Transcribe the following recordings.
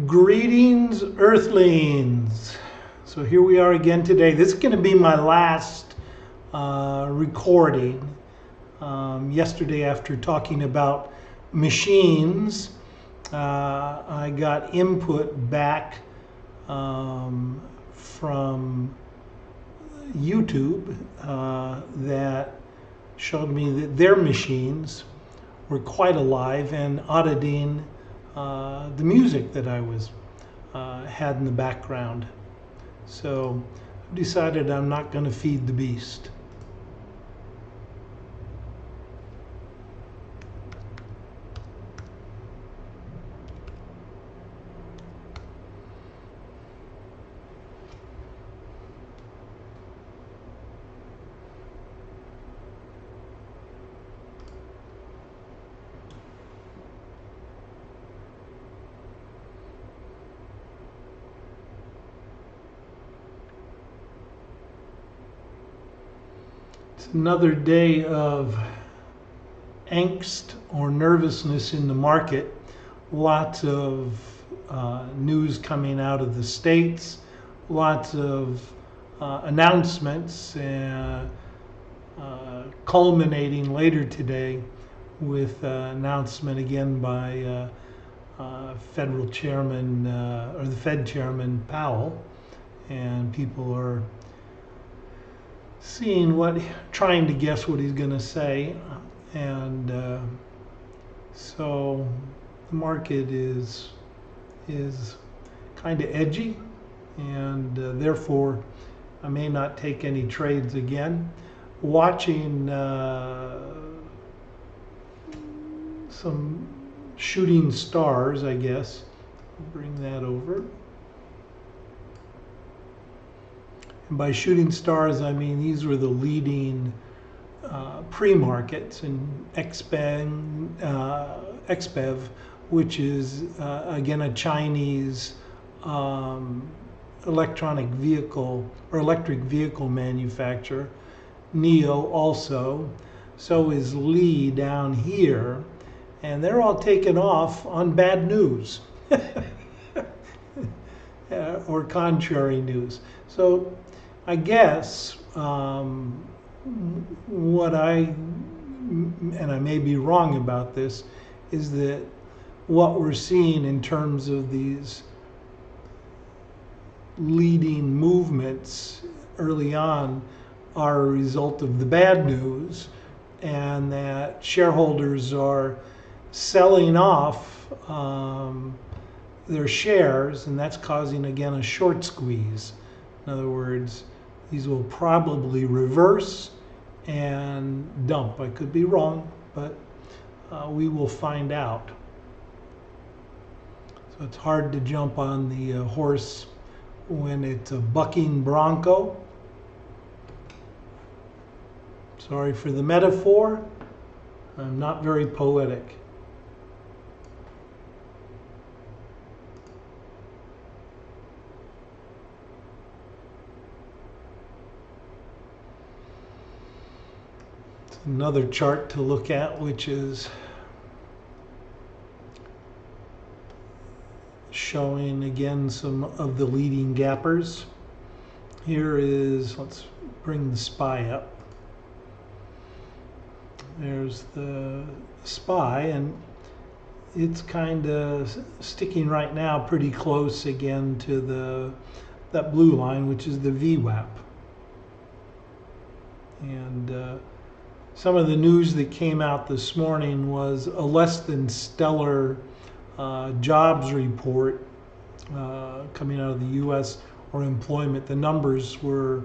Greetings, Earthlings. So here we are again today. This is going to be my last recording. Yesterday, after talking about machines, I got input back from YouTube that showed me that their machines were quite alive and auditing the music that I was had in the background. So I decided I'm not going to feed the beast. It's another day of angst or nervousness in the market. Lots of news coming out of the States, lots of announcements, culminating later today with announcement again by federal chairman or the Fed chairman Powell, and people are trying to guess what he's going to say, and so the market is kind of edgy, and therefore I may not take any trades again. Watching some shooting stars, I guess. Bring that over. And by shooting stars, I mean these were the leading pre-markets in XPEV, which is again a Chinese electric vehicle manufacturer. NIO also. So is Li down here, and they're all taken off on bad news or contrary news. So I guess what and I may be wrong about this, is that what we're seeing in terms of these leading movements early on are a result of the bad news, and that shareholders are selling off their shares, and that's causing again a short squeeze. In other words, these will probably reverse and dump. I could be wrong, but we will find out. So it's hard to jump on the horse when it's a bucking bronco. Sorry for the metaphor. I'm not very poetic. It's another chart to look at, which is showing again some of the leading gappers. Here is, let's bring the SPY up. There's the SPY, and it's kind of sticking right now pretty close again to that blue line, which is the VWAP. And some of the news that came out this morning was a less than stellar jobs report coming out of the U.S. or employment. The numbers were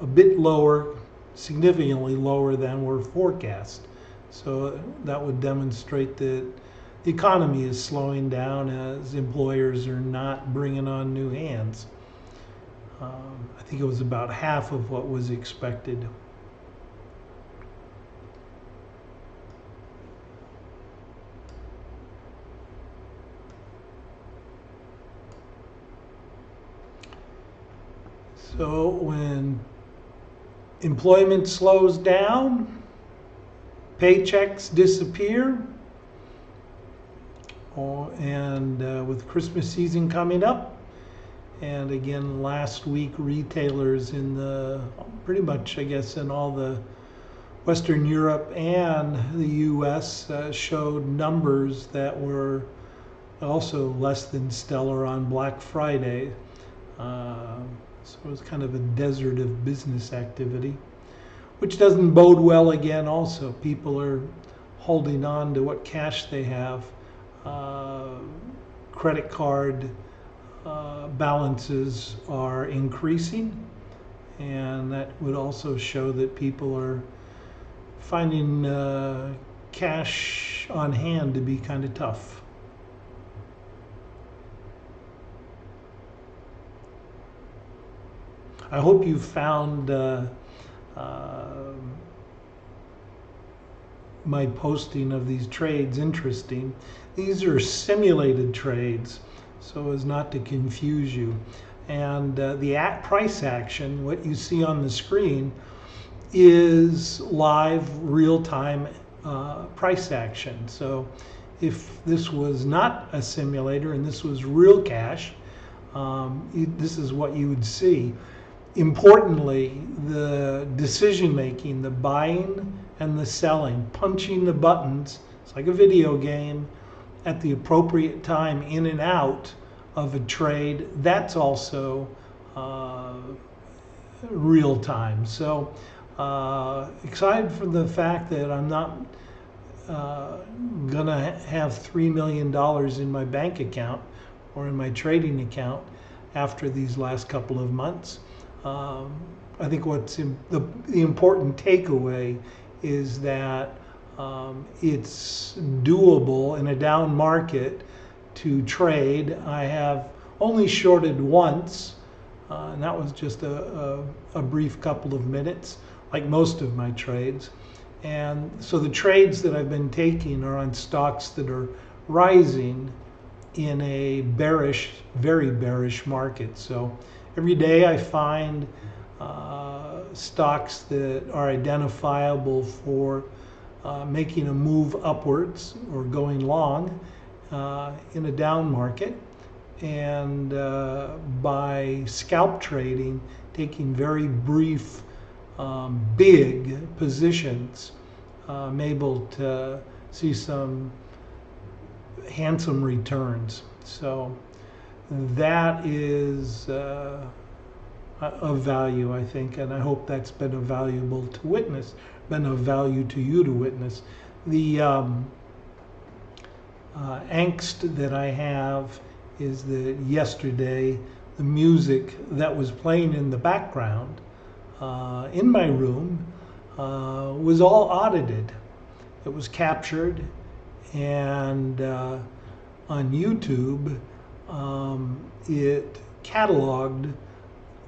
a bit lower, significantly lower than were forecast. So that would demonstrate that the economy is slowing down as employers are not bringing on new hands. I think it was about half of what was expected. So when employment slows down, paychecks disappear, and with Christmas season coming up, and again last week retailers in the pretty much I guess in all the Western Europe and the U.S. Showed numbers that were also less than stellar on Black Friday. So it was kind of a desert of business activity, which doesn't bode well again also. People are holding on to what cash they have. Credit card balances are increasing, and that would also show that people are finding cash on hand to be kind of tough. I hope you found my posting of these trades interesting. These are simulated trades, so as not to confuse you. And the price action, what you see on the screen, is live, real-time price action. So if this was not a simulator and this was real cash, this is what you would see. Importantly, the decision making, the buying and the selling, punching the buttons, it's like a video game, at the appropriate time in and out of a trade, that's also real time. So excited for the fact that I'm not gonna have $3 million in my bank account or in my trading account after these last couple of months. I think what's the important takeaway is that it's doable in a down market to trade. I have only shorted once, and that was just a brief couple of minutes, like most of my trades. And so the trades that I've been taking are on stocks that are rising in a bearish, very bearish market. So every day I find stocks that are identifiable for making a move upwards or going long in a down market. And by scalp trading, taking very brief, big positions, I'm able to see some handsome returns. So that is of value, I think, and I hope that's been a valuable to witness, been of value to you to witness. The angst that I have is that yesterday the music that was playing in the background in my room was all audited. It was captured, and on YouTube it cataloged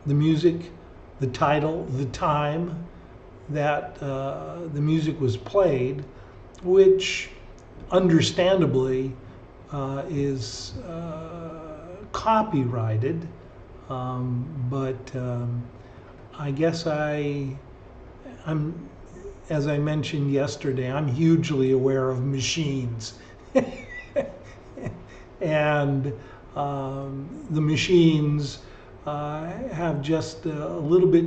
the music, the title, the time that the music was played, which understandably is copyrighted, but I guess I'm, as I mentioned yesterday, I'm hugely aware of machines. And the machines have just a little bit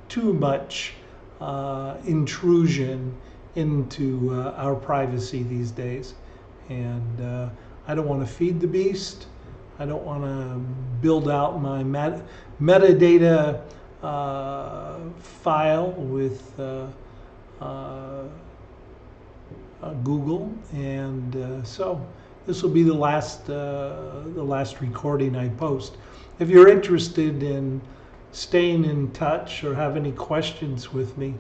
too much intrusion into our privacy these days. And I don't want to feed the beast. I don't want to build out my metadata file with Google, and so this will be the last recording I post. If you're interested in staying in touch or have any questions with me,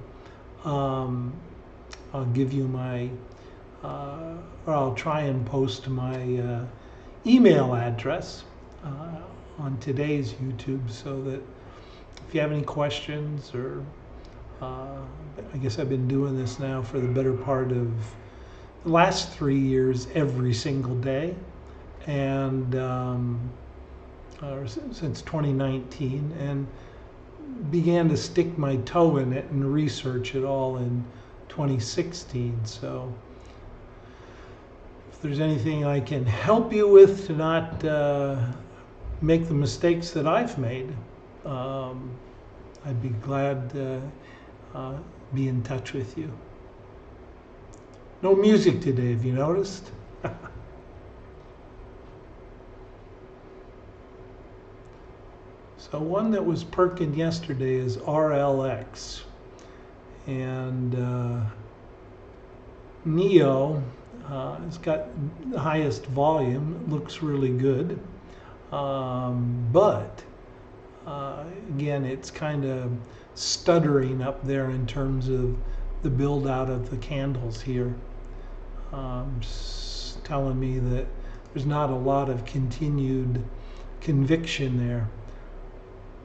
I'll give you my, or I'll try and post my email address on today's YouTube, so that if you have any questions, or I guess I've been doing this now for the better part of the last 3 years, every single day, and since 2019, and began to stick my toe in it and research it all in 2016. So If there's anything I can help you with to not make the mistakes that I've made, I'd be glad to be in touch with you. No music today, have you noticed? So one that was perking yesterday is RLX, and NEO has got the highest volume, looks really good, but again, it's kind of stuttering up there in terms of the build out of the candles here. Just telling me that there's not a lot of continued conviction there.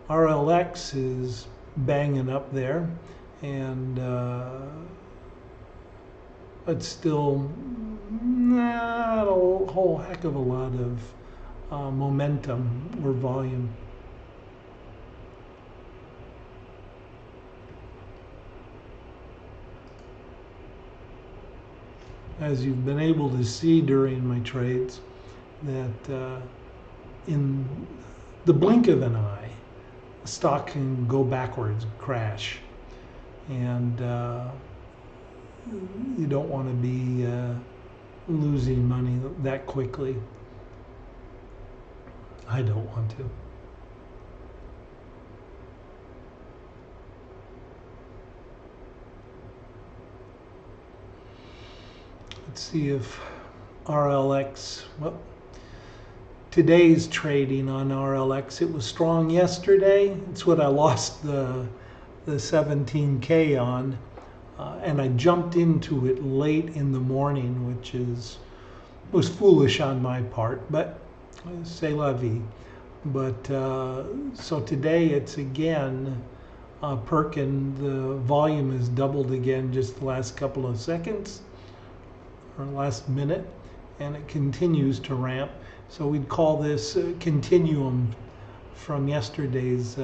RLX is banging up there, and it's still not a whole heck of a lot of momentum or volume. As you've been able to see during my trades, that in the blink of an eye, the stock can go backwards, crash, and you don't want to be losing money that quickly. I don't want to. Let's see if RLX, well, today's trading on RLX, it was strong yesterday. It's what I lost the 17K on, and I jumped into it late in the morning, which was foolish on my part, but c'est la vie. But so today it's again perking. The volume has doubled again just the last couple of seconds, or last minute, and it continues to ramp. So we'd call this a continuum from yesterday's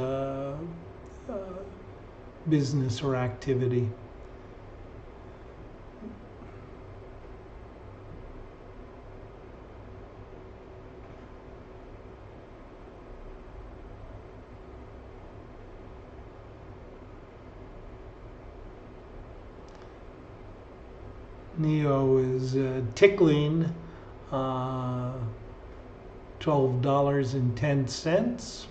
business or activity. NEO is tickling $12.10.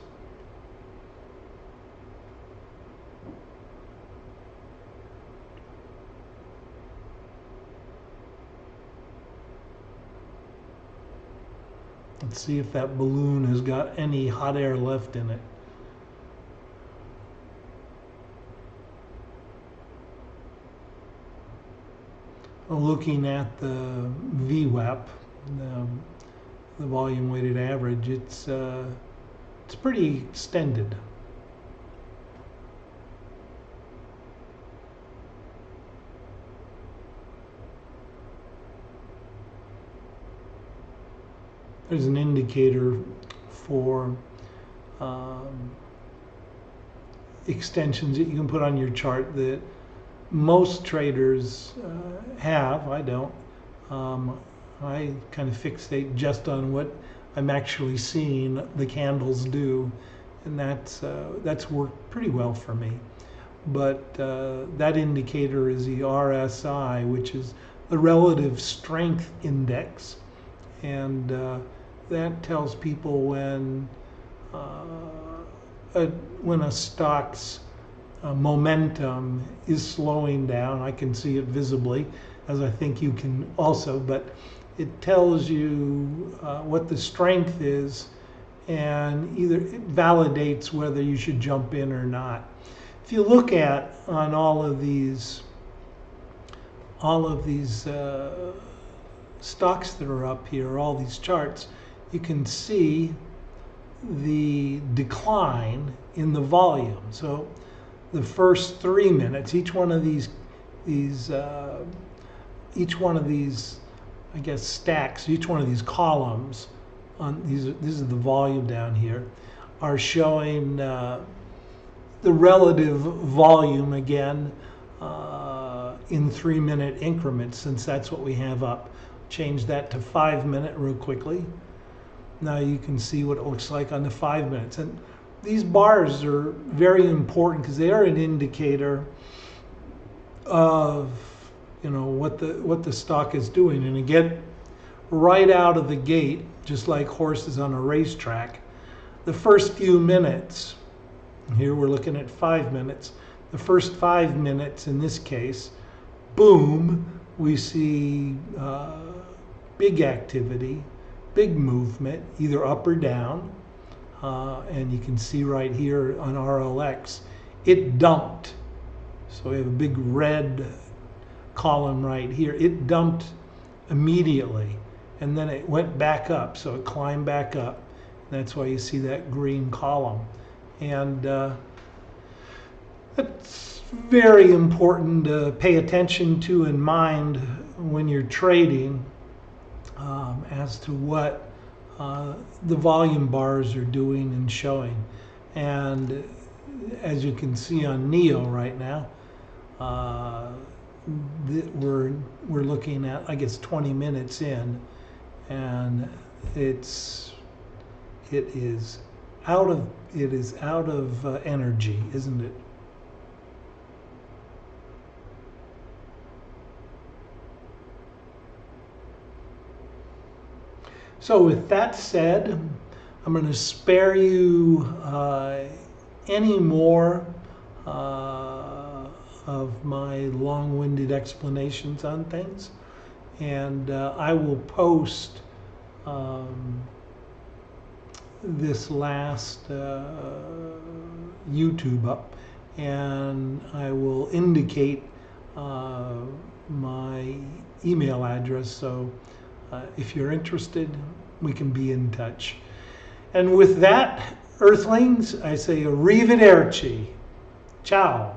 Let's see if that balloon has got any hot air left in it. Looking at the VWAP, the volume weighted average, it's pretty extended. There's an indicator for extensions that you can put on your chart that most traders have. I don't. I kind of fixate just on what I'm actually seeing the candles do, and that's worked pretty well for me. But that indicator is the RSI, which is the relative strength index, and that tells people when a stock's momentum is slowing down. I can see it visibly, as I think you can also, but it tells you what the strength is, and either it validates whether you should jump in or not. If you look at on all of these stocks that are up here, all these charts, you can see the decline in the volume. So the first 3 minutes, each one of these, I guess, stacks, each one of these columns on these, this is the volume down here, are showing the relative volume again in 3 minute increments, since that's what we have up. change that to 5 minute real quickly. Now you can see what it looks like on the 5 minutes. And these bars are very important because they are an indicator of what the stock is doing. And again, right out of the gate, just like horses on a racetrack, the first few minutes, here we're looking at 5 minutes, the first 5 minutes in this case, boom, we see big activity, big movement, either up or down. And you can see right here on RLX, it dumped. So we have a big red column right here. It dumped immediately, and then it went back up. So it climbed back up. That's why you see that green column. And that's very important to pay attention to and mind when you're trading, as to what the volume bars are doing and showing. And as you can see on NEO right now, we're looking at, I guess, 20 minutes in, and it is out of energy, isn't it? So with that said, I'm going to spare you any more of my long-winded explanations on things, and I will post this last YouTube up, and I will indicate my email address, so if you're interested, we can be in touch. And with that, Earthlings, I say arrivederci. Ciao.